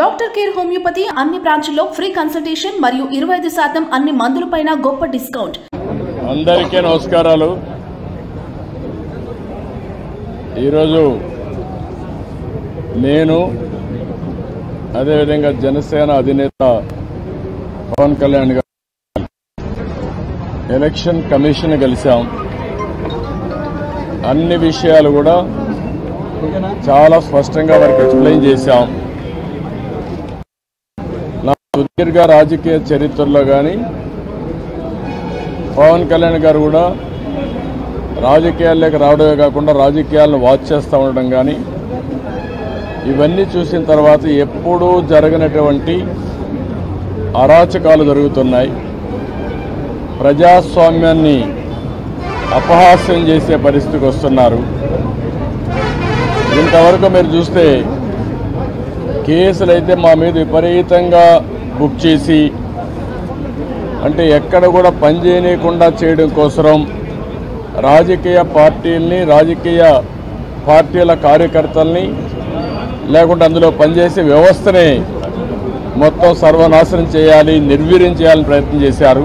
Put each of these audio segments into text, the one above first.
Doctor care homeopathy అన్ని బ్రాంచ్ల్లో free consultation మరియు 25% అన్ని మందులపైన గొప్ప డిస్కౌంట్. అందరికీ నమస్కారాలు. ఈరోజు నేను అదేవిధంగా జనసేన అధినేత పవన్ కళ్యాణ్ గారు ఎలక్షన్ కమిషన్ కలిశాం. అన్ని విషయాలు కూడా చాలా స్పష్టంగా వారికి ఎక్స్ప్లెయిన్ చేశాం. నా సుదీర్ఘ రాజకీయ చరిత్రలో కానీ పవన్ కళ్యాణ్ గారు కూడా రాజకీయాల్లోకి రావడమే కాకుండా రాజకీయాలను వాచ్ చేస్తూ ఉండడం కానీ ఇవన్నీ చూసిన తర్వాత ఎప్పుడూ జరగనటువంటి అరాచకాలు జరుగుతున్నాయి. ప్రజాస్వామ్యాన్ని అపహాస్యం చేసే పరిస్థితికి వస్తున్నారు. ఇంతవరకు మీరు చూస్తే కేసులు అయితే మా మీద విపరీతంగా బుక్ చేసి అంటే ఎక్కడ కూడా పనిచేయకుండా చేయడం కోసం రాజకీయ పార్టీల్ని రాజకీయ పార్టీల కార్యకర్తల్ని లేకుంటే అందులో పనిచేసే వ్యవస్థని మొత్తం సర్వనాశనం చేయాలి, నిర్వీర్యం చేయాలని ప్రయత్నం చేశారు.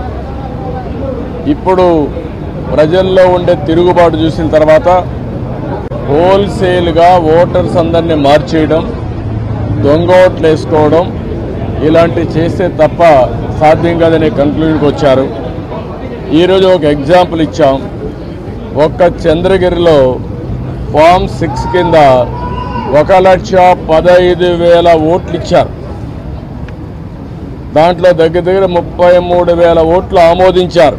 ఇప్పుడు ప్రజల్లో ఉండే తిరుగుబాటు చూసిన తర్వాత హోల్సేల్గా ఓటర్స్ అందరినీ మార్చేయడం, దొంగ ఓట్లు వేసుకోవడం ఇలాంటివి చేస్తే తప్ప సాధ్యం కాదనే కంక్లూజన్కి వచ్చారు. ఈరోజు ఒక ఎగ్జాంపుల్ ఇచ్చాం. ఒక్క చంద్రగిరిలో ఫామ్ 6 కింద 1,15,000 ఓట్లు ఇచ్చారు. దాంట్లో దగ్గర 33,000 ఓట్లు ఆమోదించారు.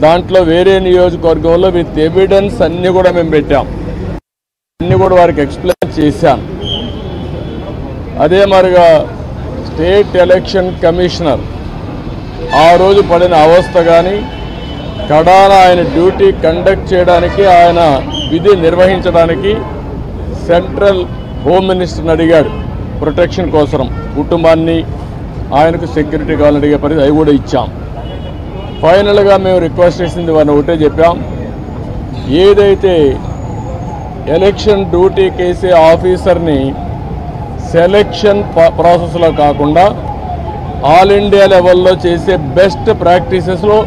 దాంట్లో వేరే నియోజకవర్గంలో విత్ ఎవిడెన్స్ అన్ని కూడా మేము పెట్టాం. అన్ని కూడా వారికి ఎక్స్ప్లెయిన్ చేశాం. అదే మరిగా స్టేట్ ఎలక్షన్ కమిషనర్ ఆ రోజు పడిన అవస్థ కానీ కడాన ఆయన డ్యూటీ కండక్ట్ చేయడానికి ఆయన విధి నిర్వహించడానికి సెంట్రల్ హోమ్ మినిస్టర్ని అడిగాడు ప్రొటెక్షన్ కోసం. కుటుంబాన్ని ఆయనకు సెక్యూరిటీ కావాలని అడిగే పరిస్థితి అవి కూడా ఇచ్చాం. ఫైనల్గా మేము రిక్వెస్ట్ చేసింది వారిని ఒకటే చెప్పాం, ఏదైతే ఎలక్షన్ డ్యూటీ కేసే ఆఫీసర్ని సెలక్షన్ ప్రాసెస్లో కాకుండా ఆల్ ఇండియా లెవెల్లో చేసే బెస్ట్ ప్రాక్టీసెస్లో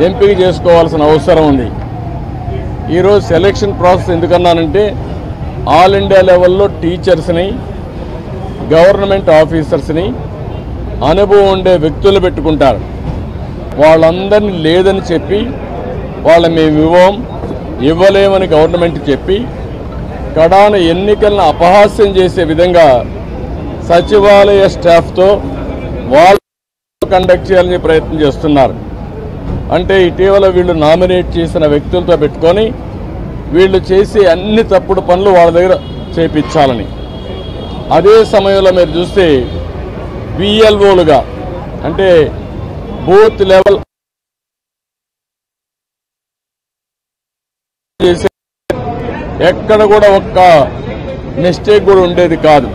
ఎంపిక చేసుకోవాల్సిన అవసరం ఉంది. ఈరోజు సెలక్షన్ ప్రాసెస్ ఎందుకన్నానంటే ఆల్ ఇండియా లెవెల్లో టీచర్స్ని, గవర్నమెంట్ ఆఫీసర్స్ని, అనుభవం ఉండే వ్యక్తులు పెట్టుకుంటారు. వాళ్ళందరినీ లేదని చెప్పి మేము ఇవ్వలేమని గవర్నమెంట్ చెప్పి కడాన ఎన్నికలను అపహాస్యం చేసే విధంగా సచివాలయ స్టాఫ్తో వాళ్ళు కండక్ట్ చేయాలని ప్రయత్నం చేస్తున్నారు. అంటే ఇటీవల వీళ్ళు నామినేట్ చేసిన వ్యక్తులతో పెట్టుకొని వీళ్ళు చేసే అన్ని తప్పుడు పనులు వాళ్ళ దగ్గర చేపించాలని. అదే సమయంలో మీరు చూస్తే బిఎల్ఓలుగా అంటే బూత్ లెవెల్ చేసే ఎక్కడ కూడా ఒక్క మిస్టేక్ కూడా ఉండేది కాదు.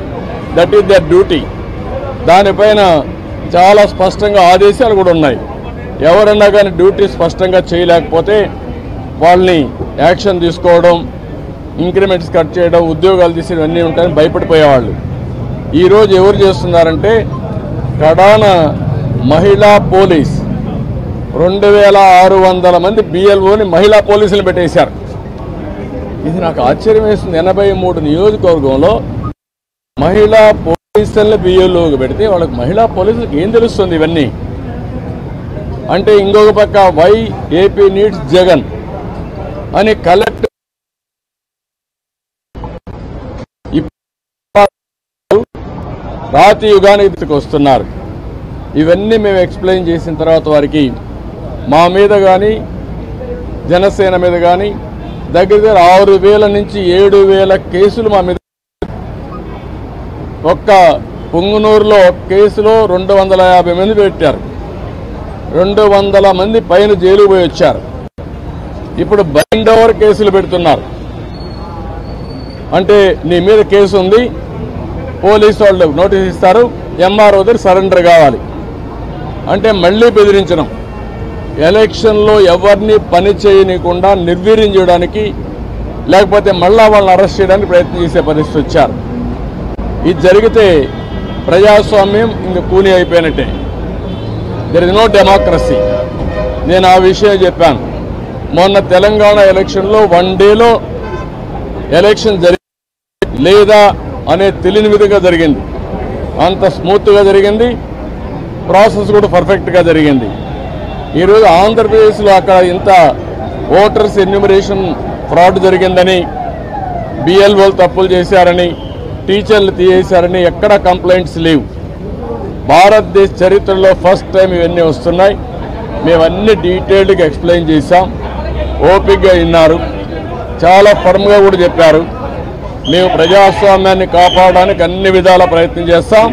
That is their duty. దానిపైన చాలా స్పష్టంగా ఆదేశాలు కూడా ఉన్నాయి. ఎవరన్నా కానీ డ్యూటీ స్పష్టంగా చేయలేకపోతే వాళ్ళని యాక్షన్ తీసుకోవడం, ఇంక్రిమెంట్స్ కట్ చేయడం, ఉద్యోగాలు తీసేయడం అన్నీ ఉంటాయని భయపడిపోయేవాళ్ళు. ఈరోజు ఎవరు చేస్తున్నారంటే కడాన మహిళా పోలీస్ 2,600 మంది బిఎల్ఓని మహిళా పోలీసులు పెట్టేశారు. ఇది నాకు ఆశ్చర్యం వేస్తుంది. 83 నియోజకవర్గంలో మహిళా పోలీసులను బిఎల్ఓకి పెడితే వాళ్ళకి మహిళా పోలీసులకు ఏం తెలుస్తుంది ఇవన్నీ అంటే? ఇంకొక పక్క వై ఏపీ నీడ్స్ జగన్ అని కలెక్టర్ రాతి యుగానికి వస్తున్నారు. ఇవన్నీ మేము ఎక్స్ప్లెయిన్ చేసిన తర్వాత వారికి మా మీద కానీ జనసేన మీద కానీ దగ్గర 6,000 నుంచి 7,000 కేసులు మా మీద. ఒక్క పొంగునూరులో కేసులో 250 మంది పెట్టారు. 200 మంది పైన జైలుకు పోయి వచ్చారు. ఇప్పుడు బైండ్ ఓవర్ కేసులు పెడుతున్నారు. అంటే నీ మీద కేసు ఉంది, పోలీసు వాళ్ళు నోటీస్ ఇస్తారు, ఎంఆర్ఓ దగ్గర సరెండర్ కావాలి అంటే మళ్ళీ బెదిరించడం. ఎలక్షన్లో ఎవరిని పని చేయనీయకుండా నిర్వీర్యం చేయడానికి లేకపోతే మళ్ళా వాళ్ళని అరెస్ట్ చేయడానికి ప్రయత్నం చేసే పరిస్థితి వచ్చారు. ఇది జరిగితే ప్రజాస్వామ్యం ఇంక కూని అయిపోయినట్టే. There is no democracy. నేను ఆ విషయం చెప్పాను. మొన్న తెలంగాణ ఎలక్షన్లో 1 డేలో ఎలక్షన్ లేదా అనే తెలియని విధంగా జరిగింది. అంత స్మూత్గా జరిగింది, ప్రాసెస్ కూడా పర్ఫెక్ట్గా జరిగింది. ఈరోజు ఆంధ్రప్రదేశ్లో అక్కడ ఇంత ఓటర్స్ ఎన్యూమరేషన్ ఫ్రాడ్ జరిగిందని, బిఎల్ఓలు తప్పులు చేశారని, టీచర్లు తీసేశారని ఎక్కడ కంప్లైంట్స్ లేవు. భారతదేశ చరిత్రలో ఫస్ట్ టైం ఇవన్నీ వస్తున్నాయి. మేమన్నీ డీటెయిల్డ్గా ఎక్స్ప్లెయిన్ చేశాం. ఓపికగా విన్నారు, చాలా ఫర్మ్గా కూడా చెప్పారు. మేము ప్రజాస్వామ్యాన్ని కాపాడడానికి అన్ని విధాల ప్రయత్నం చేస్తాం,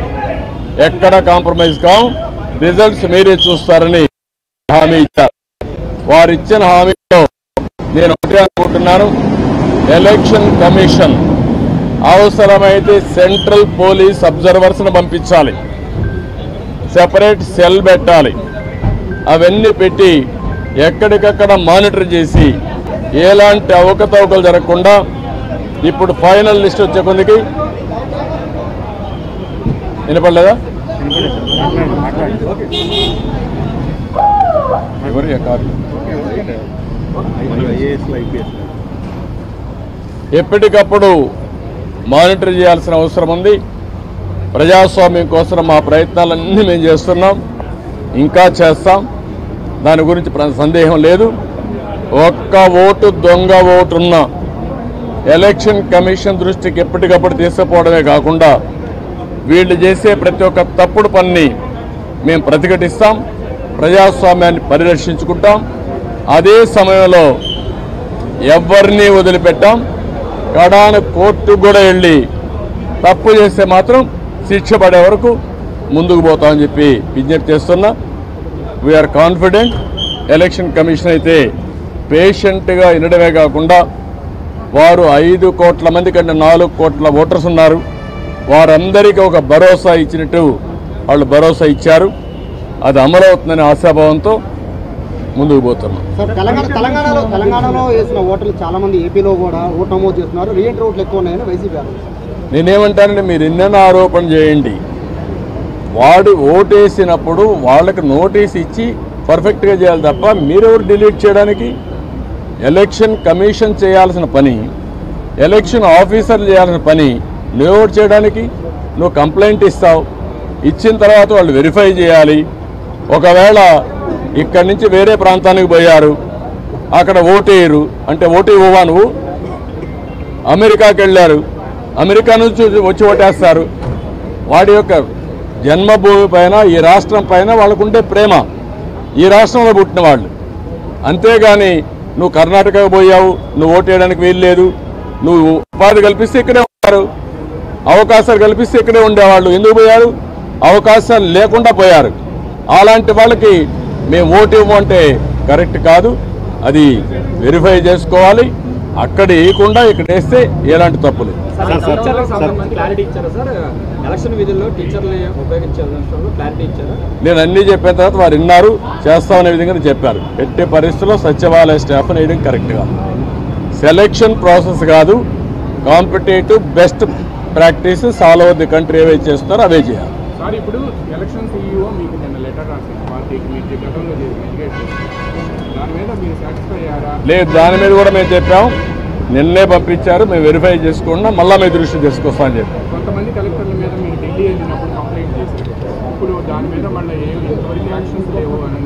ఎక్కడ కాంప్రమైజ్ కాం, రిజల్ట్స్ మీరే చూస్తారని హామీ ఇచ్చారు. వారు ఇచ్చిన హామీలో నేను ఒకటే అనుకుంటున్నాను, ఎలక్షన్ కమిషన్ అవసరమైతే సెంట్రల్ పోలీస్ అబ్జర్వర్స్ను పంపించాలి, సెపరేట్ సెల్ పెట్టాలి. అవన్నీ పెట్టి ఎక్కడికక్కడ మానిటర్ చేసి ఎలాంటి అవకతవకలు జరగకుండా ఇప్పుడు ఫైనల్ లిస్ట్ వచ్చే కొందికి వినపడలేదా? ఎప్పటికప్పుడు మానిటర్ చేయాల్సిన అవసరం ఉంది. ప్రజాస్వామ్యం కోసం మా ప్రయత్నాలన్నీ మేము చేస్తున్నాం, ఇంకా చేస్తాం, దాని గురించి సందేహం లేదు. ఒక్క ఓటు దొంగ ఓటున్న ఎలక్షన్ కమిషన్ దృష్టికి ఎప్పటికప్పుడు తీసుకుపోవడమే కాకుండా వీళ్ళు చేసే ప్రతి ఒక్క తప్పుడు పనిని మేము ప్రతిఘటిస్తాం, ప్రజాస్వామ్యాన్ని పరిరక్షించుకుంటాం. అదే సమయంలో ఎవరిని వదిలిపెట్టాం. కడాన కోర్టుకు కూడా వెళ్ళి తప్పు చేస్తే మాత్రం శిక్ష పడే వరకు ముందుకు పోతామని చెప్పి విజ్ఞప్తి చేస్తున్నా. We are confident. ఎలక్షన్ కమిషన్ అయితే పేషెంట్గా వినడమే కాకుండా వారు 5 కోట్ల మంది కంటే 4 కోట్ల ఓటర్స్ ఉన్నారు, వారందరికీ ఒక భరోసా ఇచ్చినట్టు వాళ్ళు భరోసా ఇచ్చారు. అది అమలవుతుందనే ఆశాభావంతో ముందుకు పోతున్నాం. తెలంగాణలో వేసిన ఓటర్లు చాలా మంది ఏపీలో కూడా ఓటు నమోదు చేస్తున్నారు, రీఎంట్రీ ఓట్లు ఎక్కువ ఉన్నాయని వైసీపీ. నేనేమంటానంటే మీరు ఎన్నెన్నో ఆరోపణ చేయండి, వాడు ఓటేసినప్పుడు వాళ్ళకి నోటీస్ ఇచ్చి పర్ఫెక్ట్గా చేయాలి తప్ప మీరెవరు డిలీట్ చేయడానికి? ఎలక్షన్ కమిషన్ చేయాల్సిన పని, ఎలక్షన్ ఆఫీసర్లు చేయాల్సిన పని నువ్వెవరు చేయడానికి? నువ్వు కంప్లైంట్ ఇస్తావు, ఇచ్చిన తర్వాత వాళ్ళు వెరిఫై చేయాలి. ఒకవేళ ఇక్కడి నుంచి వేరే ప్రాంతానికి పోయారు, అక్కడ ఓటేయరు అంటే ఓటు ఇవ్వవా నువ్వు? అమెరికాకి వెళ్ళారు, అమెరికా నుంచి వచ్చి ఓటేస్తారు. వాడి యొక్క జన్మభూమి పైన, ఈ రాష్ట్రం పైన వాళ్ళకుండే ప్రేమ, ఈ రాష్ట్రంలో పుట్టిన వాళ్ళు. అంతేగాని నువ్వు కర్ణాటకకు పోయావు, నువ్వు ఓటేయడానికి వీల్లేదు, నువ్వు ఉపాధి కల్పిస్తే ఇక్కడే ఉంటారు, అవకాశాలు కల్పిస్తే ఇక్కడే ఉండేవాళ్ళు. ఎందుకు పోయారు? అవకాశాలు లేకుండా పోయారు. అలాంటి వాళ్ళకి మేము ఓటు ఇవ్వమంటే కరెక్ట్ కాదు, అది వెరిఫై చేసుకోవాలి. అక్కడ వేయకుండా ఇక్కడ వేస్తే ఎలాంటి తప్పులు. నేను అన్నీ చెప్పిన తర్వాత వారు విన్నారు, చేస్తామనే విధంగా చెప్పారు. ఎట్టి పరిస్థితుల్లో సచివాలయ స్టాఫ్ వేయడం కరెక్ట్గా. సెలెక్షన్ ప్రాసెస్ కాదు, competitive best practices all over the country ఏవే చేస్తున్నారో అవే చేయాలి. ఇప్పుడు ఎలక్షన్ CEO మీకు నిన్న లెటర్ రాసింది పార్టీకి, మీరు గతంలో దాని మీద మీరు సాటిస్ఫై అయ్యారా? లేదు, దాని మీద కూడా మేము చెప్పాం, నిన్నే పంపించారు, మేము వెరిఫై చేసుకున్నా, మళ్ళీ మీ దృష్టి తీసుకొస్తామని చెప్పి. కొంతమంది కలెక్టర్ల మీద మీరు ఢిల్లీ వెళ్ళినప్పుడు కంప్లైంట్ చేశారు, ఇప్పుడు దాని మీద మళ్ళీ ఎంతవరకు యాక్షన్స్ లేవు అని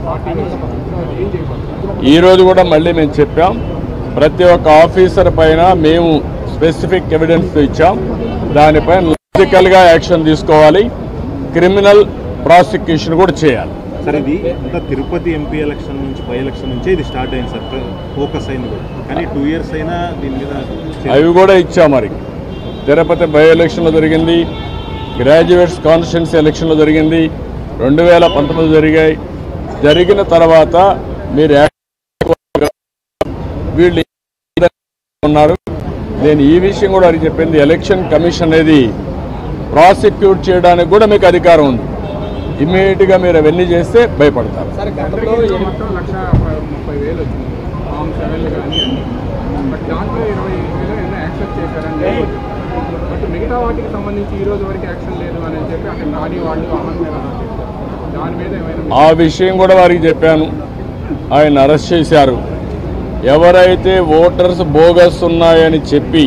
పార్టీ ఏం చేయబోతున్నారు? ఈరోజు కూడా మళ్ళీ మేము చెప్పాం, ప్రతి ఒక్క ఆఫీసర్ పైన మేము స్పెసిఫిక్ ఎవిడెన్స్ ఇచ్చాం, దానిపైన లాజికల్గా యాక్షన్ తీసుకోవాలి, క్రిమినల్ ప్రాసిక్యూషన్ కూడా చేయాలి. సార్, ఇది ఇంకా తిరుపతి ఎంపీ ఎలక్షన్ నుంచి, బై ఎలక్షన్ నుంచే ఇది స్టార్ట్ అయింది సార్, ఫోకస్ అయింది కూడా. కానీ 2 years అయినా దీని మీద అవి కూడా ఇచ్చాం. మరి తిరుపతి బై ఎలక్షన్లో జరిగింది, గ్రాడ్యుయేట్స్ కాన్స్టిట్యున్సీ ఎలక్షన్లో జరిగింది, 2019 జరిగాయి. జరిగిన తర్వాత మీరు వీళ్ళు ఉన్నారు. నేను ఈ విషయం కూడా అది చెప్పింది, ఎలక్షన్ కమిషన్ అనేది ప్రాసిక్యూట్ చేయడానికి కూడా మీకు అధికారం ఉంది. ఇమ్మీడియట్గా మీరు అవన్నీ చేస్తే భయపడతారు. మొత్తం 1,30,000 వచ్చింది ఫామ్ 7 కానీ అన్ని, బట్ దాంట్లో 25,000 యాక్సెప్ట్ చేశారని బట్ మిగతా వాటికి సంబంధించి ఈ రోజు వరకు యాక్షన్ లేదు అని చెప్పి అక్కడ నాని వాళ్ళు అమర్ మీద దాని మీద ఏమైనా ఆ విషయం కూడా వారికి చెప్పాను. ఆయన అరెస్ట్ చేశారు. ఎవరైతే ఓటర్స్ బోగస్ ఉన్నాయని చెప్పి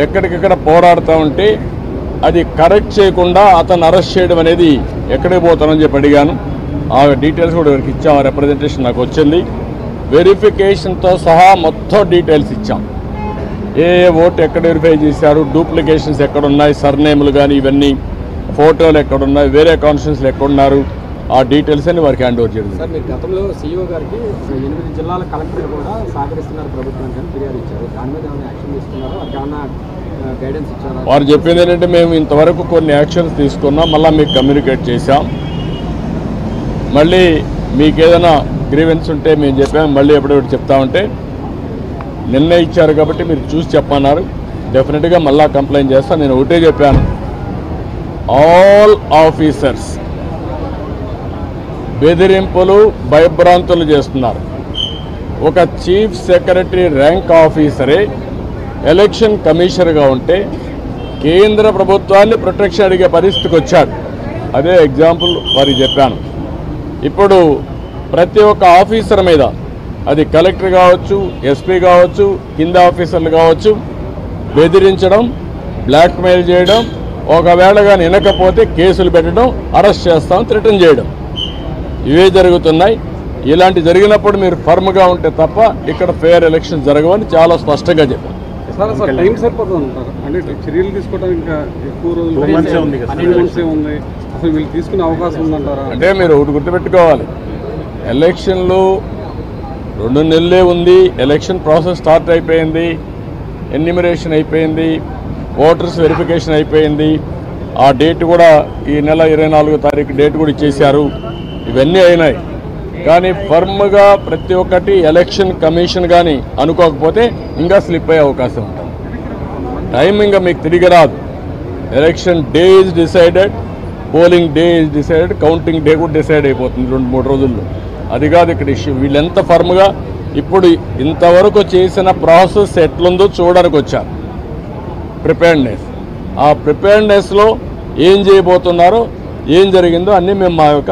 ఎక్కడికక్కడ పోరాడుతూ ఉంటే అది కరెక్ట్ చేయకుండా అతను అరెస్ట్ చేయడం అనేది ఎక్కడికి పోతానని చెప్పి అడిగాను. ఆ డీటెయిల్స్ కూడా వారికి ఇచ్చాం. రిప్రజెంటేషన్ నాకు వచ్చింది. వెరిఫికేషన్తో సహా మొత్తం డీటెయిల్స్ ఇచ్చాం. ఏ ఓటు ఎక్కడ వెరిఫై చేశారు, డూప్లికేషన్స్ ఎక్కడున్నాయి, సర్నేములు కానీ ఇవన్నీ, ఫోటోలు ఎక్కడున్నాయి, వేరే కాన్స్టిట్యూన్సీలు ఎక్కడున్నారు, ఆ డీటెయిల్స్ అని వారికి హ్యాండ్ ఓవర్ చేయడం. సార్, మీరు గతంలో సీఈఓ గారికి 8 జిల్లాల కలెక్టర్లు కూడా సహకరిస్తున్నారు ప్రభుత్వానికి అని ఫిర్యాదు ఇచ్చారు. దాని మీద ఏమైనా యాక్షన్ తీసుకున్నారో అది ఏమైనా గైడెన్స్ ఇచ్చారా? వారు చెప్పింది ఏంటంటే మేము ఇంతవరకు కొన్ని యాక్షన్స్ తీసుకున్నాం, మళ్ళీ మీకు కమ్యూనికేట్ చేశాం. మళ్ళీ మీకు ఏదైనా గ్రీవెన్స్ ఉంటే మేము చెప్పాము, మళ్ళీ ఎప్పుడెప్పుడు చెప్తామంటే నిన్న ఇచ్చారు కాబట్టి మీరు చూసి చెప్పన్నారు. డెఫినెట్గా మళ్ళీ కంప్లైంట్ చేస్తాను. నేను ఒకటే చెప్పాను, ఆల్ ఆఫీసర్స్ బెదిరింపులు భయభ్రాంతులు చేస్తున్నారు. ఒక చీఫ్ సెక్రటరీ ర్యాంక్ ఆఫీసరే ఎలక్షన్ కమిషనర్గా ఉంటే కేంద్ర ప్రభుత్వాన్ని ప్రొటెక్షన్ అడిగే పరిస్థితికి వచ్చాడు. అదే ఎగ్జాంపుల్ వారికి చెప్పాను. ఇప్పుడు ప్రతి ఒక్క ఆఫీసర్ మీద, అది కలెక్టర్ కావచ్చు, ఎస్పీ కావచ్చు, కింద ఆఫీసర్లు కావచ్చు, బెదిరించడం, బ్లాక్మెయిల్ చేయడం, ఒకవేళ కానీ వినకపోతే కేసులు పెట్టడం, అరెస్ట్ చేస్తాం, థ్రెటన్ చేయడం, ఇవే జరుగుతున్నాయి. ఇలాంటి జరిగినప్పుడు మీరు ఫర్మ్గా ఉంటే తప్ప ఇక్కడ ఫెయిర్ ఎలక్షన్ జరగవని చాలా స్పష్టంగా చెప్పారు. సార్, అసలు టైం సరిపోతుంది అంటారు. అంటే చర్యలు తీసుకోవడానికి ఇంకా ఎక్కువ రోజులు ఉంది. అసలు వీళ్ళు తీసుకునే అవకాశం ఉందంటారా? అంటే మీరు ఒకటి గుర్తుపెట్టుకోవాలి, ఎలక్షన్లు 2 నెలలే ఉంది. ఎలక్షన్ ప్రాసెస్ స్టార్ట్ అయిపోయింది, ఎన్యూమరేషన్ అయిపోయింది, ఓటర్స్ వెరిఫికేషన్ అయిపోయింది. ఆ డేట్ కూడా ఈ నెల 24వ తారీఖు డేట్ కూడా ఇచ్చేశారు. ఇవన్నీ అయినాయి. కానీ ఫర్మ్గా ప్రతి ఒక్కటి ఎలక్షన్ కమిషన్ కానీ అనుకోకపోతే ఇంకా స్లిప్ అయ్యే అవకాశం ఉంటుంది. టైం ఇంకా మీకు తిరిగి రాదు. Election day is decided, polling day is decided, counting day కూడా డిసైడ్ అయిపోతుంది 2-3 రోజుల్లో. అది కాదు ఇక్కడ ఇష్యూ. వీళ్ళెంత ఫర్మ్గా ఇప్పుడు ఇంతవరకు చేసిన ప్రాసెస్ ఎట్లుందో చూడడానికి వచ్చారు. ప్రిపేర్డ్నెస్, ఆ ప్రిపేర్డ్నెస్లో ఏం చేయబోతున్నారో, ఏం జరిగిందో అన్నీ మేము మా యొక్క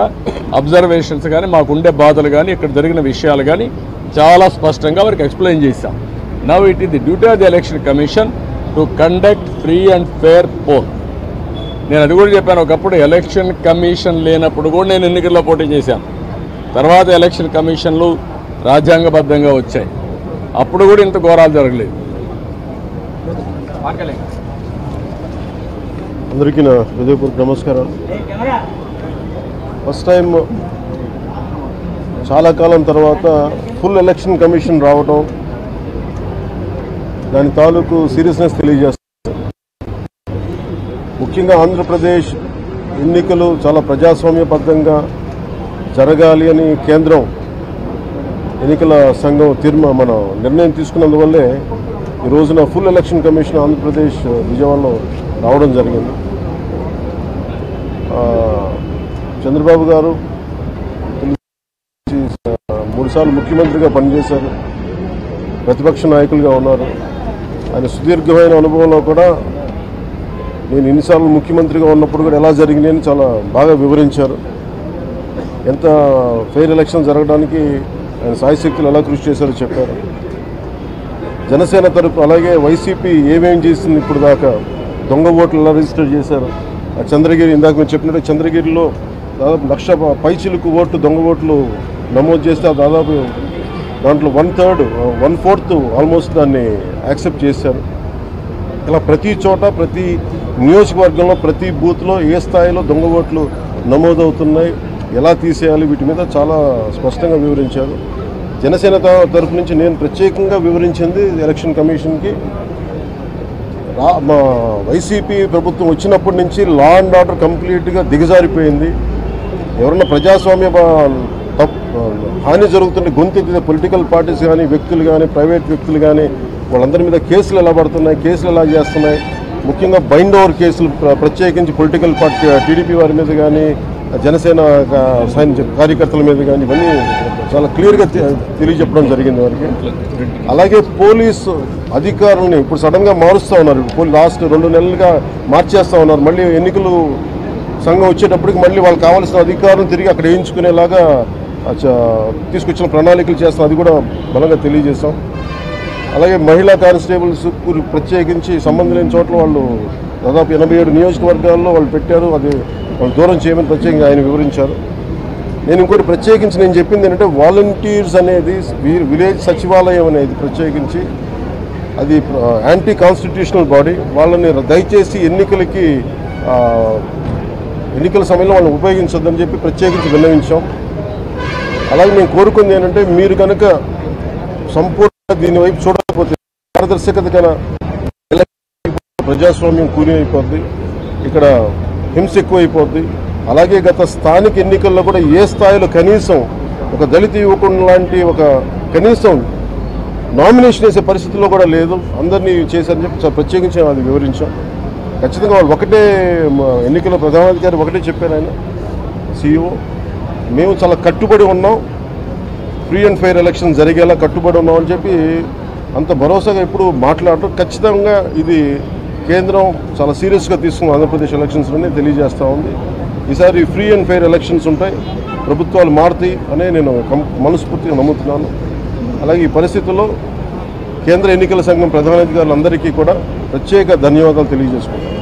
అబ్జర్వేషన్స్ కానీ, మాకుండే బాధలు కానీ, ఇక్కడ జరిగిన విషయాలు కానీ చాలా స్పష్టంగా వారికి ఎక్స్ప్లెయిన్ చేశాం. Now it is the duty of the election commission to conduct free and fair poll. నేను అది కూడా చెప్పాను. ఒకప్పుడు ఎలక్షన్ కమిషన్ లేనప్పుడు కూడా నేను ఎన్నికల్లో పోటీ చేశాను. తర్వాత ఎలక్షన్ కమిషన్లు రాజ్యాంగబద్ధంగా వచ్చాయి. అప్పుడు కూడా ఇంత ఘోరాలు జరగలేదు. అందరికీ నా హృదయపూర్వక నమస్కారాలు. ఫస్ట్ టైం చాలా కాలం తర్వాత ఫుల్ ఎలక్షన్ కమిషన్ రావడం, దాని తాలూకు సీరియస్నెస్ తెలియజేస్తుంది. ముఖ్యంగా ఆంధ్రప్రదేశ్ ఎన్నికలు చాలా ప్రజాస్వామ్యబద్ధంగా జరగాలి అని కేంద్రం ఎన్నికల సంఘం మన నిర్ణయం తీసుకున్నందువల్లే ఈ రోజున ఫుల్ ఎలక్షన్ కమిషన్ ఆంధ్రప్రదేశ్ విజయవాడలో రావడం జరిగింది. చంద్రబాబు గారు 3 సార్లు ముఖ్యమంత్రిగా పనిచేశారు, ప్రతిపక్ష నాయకులుగా ఉన్నారు. ఆయన సుదీర్ఘమైన అనుభవంలో కూడా నేను ఎన్నిసార్లు ముఖ్యమంత్రిగా ఉన్నప్పుడు కూడా ఎలా జరిగినాయని చాలా బాగా వివరించారు. ఎంత ఫెయిర్ ఎలక్షన్ జరగడానికి ఆయన సాయశక్తులు ఎలా కృషి చేశారో చెప్పారు. జనసేన తరపు అలాగే వైసీపీ ఏమేం చేసింది ఇప్పుడు దాకా, దొంగ ఓట్లు ఎలా రిజిస్టర్ చేశారు, ఆ చంద్రగిరి ఇందాక మీరు చెప్పినట్టు చంద్రగిరిలో దాదాపు 1,00,000 పైచిలకు ఓట్లు దొంగ ఓట్లు నమోదు చేస్తే దాదాపు దాంట్లో 1/4 ఆల్మోస్ట్ దాన్ని యాక్సెప్ట్ చేశారు. ఇలా ప్రతి చోట, ప్రతి నియోజకవర్గంలో, ప్రతి బూత్లో ఏ స్థాయిలో దొంగ ఓట్లు నమోదవుతున్నాయి, ఎలా తీసేయాలి, వీటి మీద చాలా స్పష్టంగా వివరించారు. జనసేన తరఫు నుంచి నేను ప్రత్యేకంగా వివరించింది ఎలక్షన్ కమిషన్కి, మా వైసీపీ ప్రభుత్వం వచ్చినప్పటి నుంచి లా అండ్ ఆర్డర్ కంప్లీట్గా దిగజారిపోయింది. ఎవరన్నా ప్రజాస్వామ్య హాని జరుగుతుంటే గొంతెత్తితే పొలిటికల్ పార్టీస్ కానీ, వ్యక్తులు కానీ, ప్రైవేట్ వ్యక్తులు కానీ వాళ్ళందరి మీద కేసులు ఎలా పడుతున్నాయి, కేసులు ఎలా చేస్తున్నాయి, ముఖ్యంగా బైండ్ ఓవర్ కేసులు ప్రత్యేకించి పొలిటికల్ పార్టీ టీడీపీ వారి మీద కానీ, జనసేన కార్యకర్తల మీద కానీ ఇవన్నీ చాలా క్లియర్గా తెలియజెప్పడం జరిగింది వారికి. అలాగే పోలీసు అధికారులని ఇప్పుడు సడన్గా మారుస్తూ ఉన్నారు. లాస్ట్ 2 నెలలుగా మార్చేస్తూ ఉన్నారు. మళ్ళీ ఎన్నికలు సంఘం వచ్చేటప్పటికి మళ్ళీ వాళ్ళకి కావాల్సిన అధికారులను తిరిగి అక్కడ వేయించుకునేలాగా తీసుకొచ్చిన ప్రణాళికలు చేస్తాం. అది కూడా బలంగా తెలియజేస్తాం. అలాగే మహిళా కానిస్టేబుల్స్ ప్రత్యేకించి సంబంధం లేని చోట్ల వాళ్ళు దాదాపు 87 నియోజకవర్గాల్లో వాళ్ళు పెట్టారు. అది వాళ్ళు దూరం చేయమని ప్రత్యేకంగా ఆయన వివరించారు. నేను ఇంకోటి ప్రత్యేకించి నేను చెప్పింది ఏంటంటే వాలంటీర్స్ అనేది విలేజ్ సచివాలయం అనేది ప్రత్యేకించి అది యాంటీ కాన్స్టిట్యూషనల్ బాడీ. వాళ్ళని దయచేసి ఎన్నికల సమయంలో వాళ్ళని ఉపయోగించొద్దని చెప్పి ప్రత్యేకించి విన్నవించాం. అలాగే మేము కోరుకుంది ఏంటంటే మీరు కనుక సంపూర్ణంగా దీని వైపు చూడకపోతే పారదర్శకత కన్నా ప్రజాస్వామ్యం కూలి అయిపోద్ది, ఇక్కడ హింస ఎక్కువైపోద్ది. అలాగే గత స్థానిక ఎన్నికల్లో కూడా ఏ స్థాయిలో కనీసం ఒక దళిత యువకుడు లాంటి ఒక కనీసం నామినేషన్ వేసే పరిస్థితుల్లో కూడా లేదు. అందరినీ చేశారని చెప్పి ప్రత్యేకించి అది వివరించాం. ఖచ్చితంగా వాళ్ళు ఒకటే ఎన్నికల ప్రధానాధికారి ఒకటే చెప్పారు ఆయన CEO, మేము చాలా కట్టుబడి ఉన్నాం, ఫ్రీ అండ్ ఫెయిర్ ఎలక్షన్ జరిగేలా కట్టుబడి ఉన్నాం అని చెప్పి అంత భరోసాగా ఎప్పుడు మాట్లాడటం. ఖచ్చితంగా ఇది కేంద్రం చాలా సీరియస్గా తీసుకున్న ఆంధ్రప్రదేశ్ ఎలక్షన్స్లోనే తెలియజేస్తూ ఉంది. ఈసారి ఫ్రీ అండ్ ఫెయిర్ ఎలక్షన్స్ ఉంటాయి, ప్రభుత్వాలు మారుతాయి అనే నేను మనస్ఫూర్తిగా నమ్ముతున్నాను. అలాగే ఈ పరిస్థితుల్లో కేంద్ర ఎన్నికల సంఘం ప్రధానాధికారులందరికీ కూడా ప్రత్యేక ధన్యవాదాలు తెలియజేసుకుంటాను.